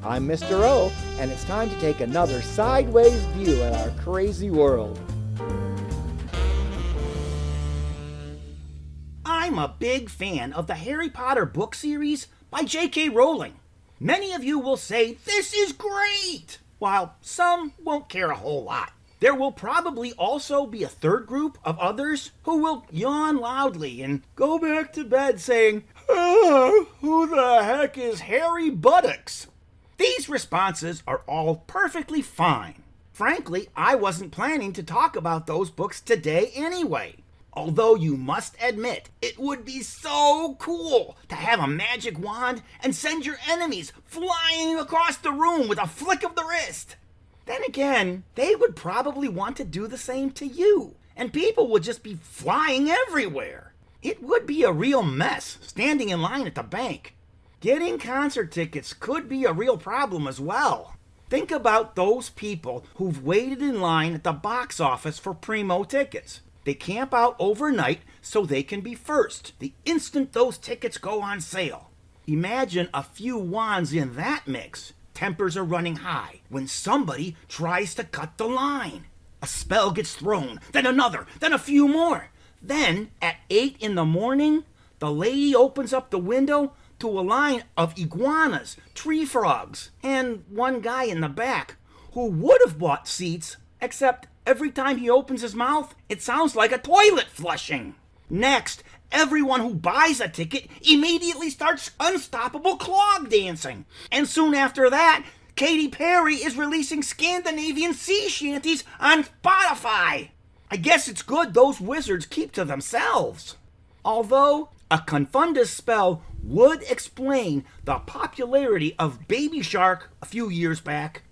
I'm Mr. O, and it's time to take another sideways view at our crazy world. I'm a big fan of the Harry Potter book series by J.K. Rowling. Many of you will say, "This is great!" while some won't care a whole lot. There will probably also be a third group of others who will yawn loudly and go back to bed saying, "Who the heck is Harry Buttocks?" These responses are all perfectly fine. Frankly, I wasn't planning to talk about those books today anyway. Although you must admit, it would be so cool to have a magic wand and send your enemies flying across the room with a flick of the wrist. Then again, they would probably want to do the same to you, and people would just be flying everywhere. It would be a real mess standing in line at the bank. Getting concert tickets could be a real problem as well. Think about those people who've waited in line at the box office for primo tickets. They camp out overnight so they can be first the instant those tickets go on sale. Imagine a few wands in that mix. Tempers are running high when somebody tries to cut the line. A spell gets thrown, then another, then a few more. Then, at 8 in the morning, the lady opens up the window to a line of iguanas, tree frogs, and one guy in the back who would have bought seats, except every time he opens his mouth, it sounds like a toilet flushing. Next, everyone who buys a ticket immediately starts unstoppable clog dancing. And soon after that, Katy Perry is releasing Scandinavian sea shanties on Spotify. I guess it's good those wizards keep to themselves. Although, a Confundus spell would explain the popularity of Baby Shark a few years back.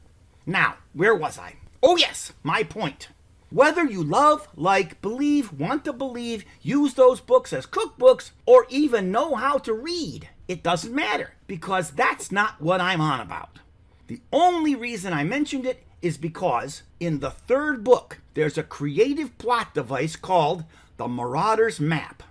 Now, where was I? Oh yes, my point. Whether you love, like, believe, want to believe, use those books as cookbooks, or even know how to read, it doesn't matter, because that's not what I'm on about. The only reason I mentioned it is because in the third book, there's a creative plot device called the Marauder's Map.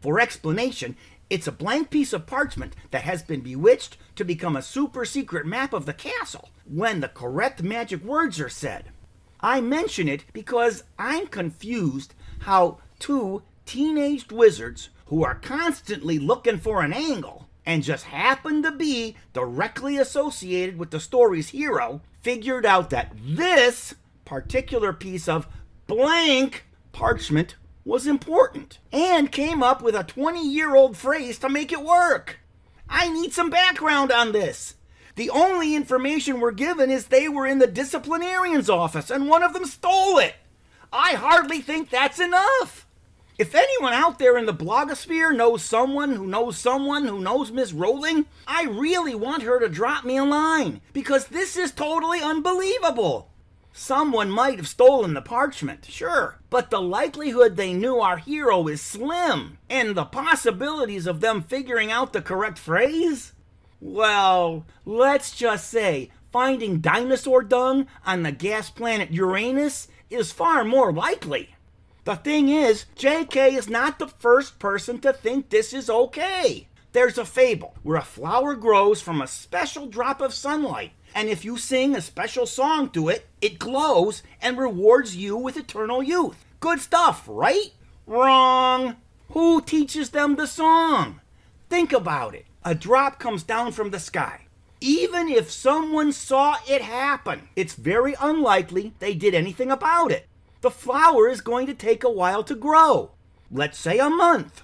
For explanation, it's a blank piece of parchment that has been bewitched to become a super secret map of the castle when the correct magic words are said. I mention it because I'm confused how two teenaged wizards who are constantly looking for an angle and just happen to be directly associated with the story's hero figured out that this particular piece of blank parchment was important and came up with a 20-year-old phrase to make it work. I need some background on this. The only information we're given is they were in the disciplinarian's office and one of them stole it. I hardly think that's enough. If anyone out there in the blogosphere knows someone who knows someone who knows Miss Rowling, I really want her to drop me a line, because this is totally unbelievable. Someone might have stolen the parchment, sure, but the likelihood they knew our hero is slim, and the possibilities of them figuring out the correct phrase? Well, let's just say finding dinosaur dung on the gas planet Uranus is far more likely. The thing is, JK is not the first person to think this is okay. There's a fable where a flower grows from a special drop of sunlight, and if you sing a special song to it, it glows and rewards you with eternal youth. Good stuff, right? Wrong. Who teaches them the song? Think about it. A drop comes down from the sky. Even if someone saw it happen, it's very unlikely they did anything about it. The flower is going to take a while to grow. Let's say a month.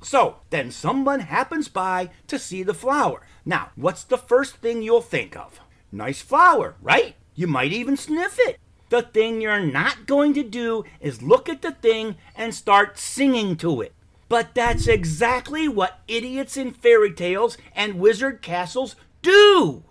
So, then someone happens by to see the flower. Now, what's the first thing you'll think of? Nice flower, right? You might even sniff it. The thing you're not going to do is look at the thing and start singing to it. But that's exactly what idiots in fairy tales and wizard castles do.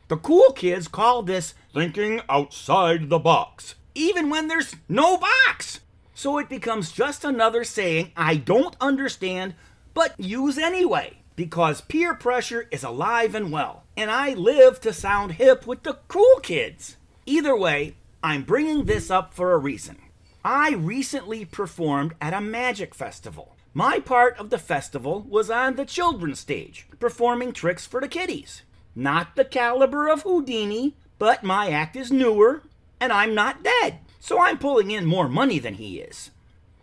The cool kids call this thinking outside the box, even when there's no box. So it becomes just another saying I don't understand, but use anyway, because peer pressure is alive and well, and I live to sound hip with the cool kids. Either way, I'm bringing this up for a reason. I recently performed at a magic festival. My part of the festival was on the children's stage, performing tricks for the kiddies. Not the caliber of Houdini, but my act is newer, and I'm not dead, so I'm pulling in more money than he is.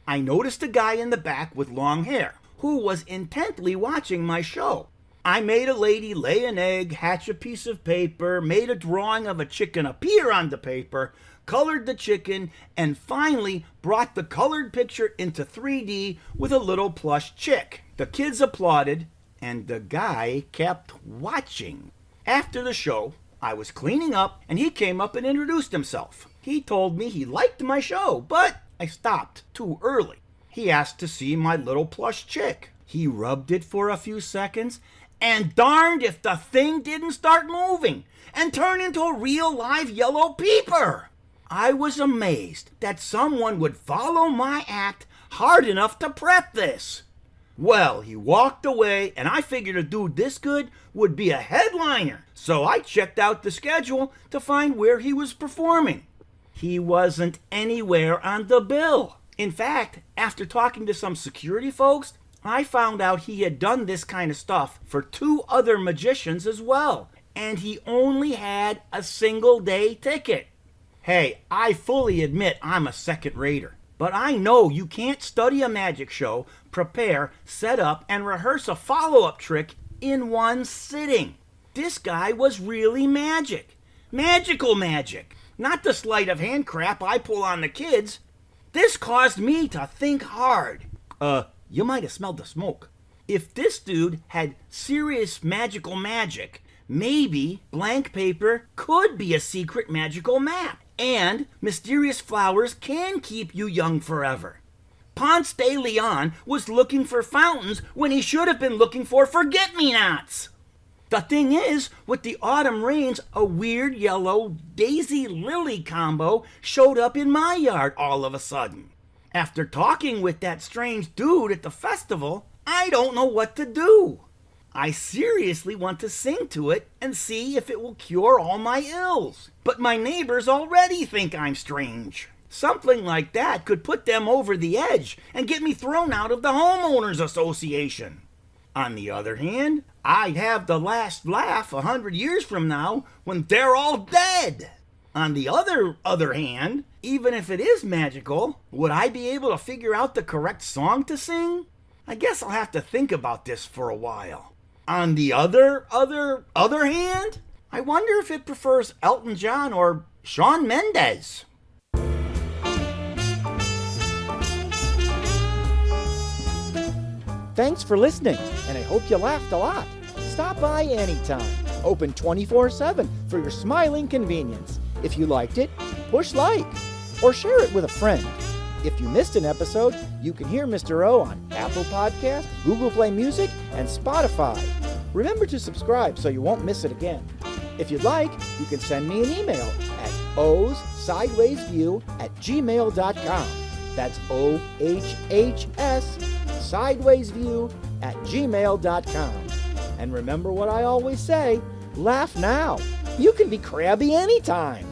I noticed a guy in the back with long hair who was intently watching my show. I made a lady lay an egg, hatch a piece of paper, made a drawing of a chicken appear on the paper, colored the chicken, and finally brought the colored picture into 3D with a little plush chick. The kids applauded, and the guy kept watching. After the show, I was cleaning up, and he came up and introduced himself. He told me he liked my show, but I stopped too early. He asked to see my little plush chick. He rubbed it for a few seconds, and darned if the thing didn't start moving and turn into a real live yellow peeper. I was amazed that someone would follow my act hard enough to prep this. Well, he walked away, and I figured a dude this good would be a headliner, so I checked out the schedule to find where he was performing. He wasn't anywhere on the bill. In fact, after talking to some security folks, I found out he had done this kind of stuff for 2 other magicians as well, and he only had a single-day ticket. Hey, I fully admit I'm a second-rater, but I know you can't study a magic show, prepare, set up, and rehearse a follow-up trick in one sitting. This guy was really magic. Magical magic, not the sleight of hand crap I pull on the kids. This caused me to think hard. You might have smelled the smoke. If this dude had serious magical magic, maybe blank paper could be a secret magical map, and mysterious flowers can keep you young forever. Ponce de Leon was looking for fountains when he should have been looking for forget-me-nots. The thing is, with the autumn rains, a weird yellow daisy-lily combo showed up in my yard all of a sudden. After talking with that strange dude at the festival, I don't know what to do. I seriously want to sing to it and see if it will cure all my ills. But my neighbors already think I'm strange. Something like that could put them over the edge and get me thrown out of the homeowners association. On the other hand, I'd have the last laugh 100 years from now when they're all dead. On the other hand, even if it is magical, would I be able to figure out the correct song to sing? I guess I'll have to think about this for a while. On the other hand, I wonder if it prefers Elton John or Shawn Mendes. Thanks for listening, and I hope you laughed a lot. Stop by anytime. Open 24/7 for your smiling convenience. If you liked it, push like or share it with a friend. If you missed an episode, you can hear Mr. O on Apple Podcasts, Google Play Music, and Spotify. Remember to subscribe so you won't miss it again. If you'd like, you can send me an email at ohsidewaysview@gmail.com. That's OHHS sidewaysview@gmail.com. And remember what I always say, laugh now. You can be crabby anytime.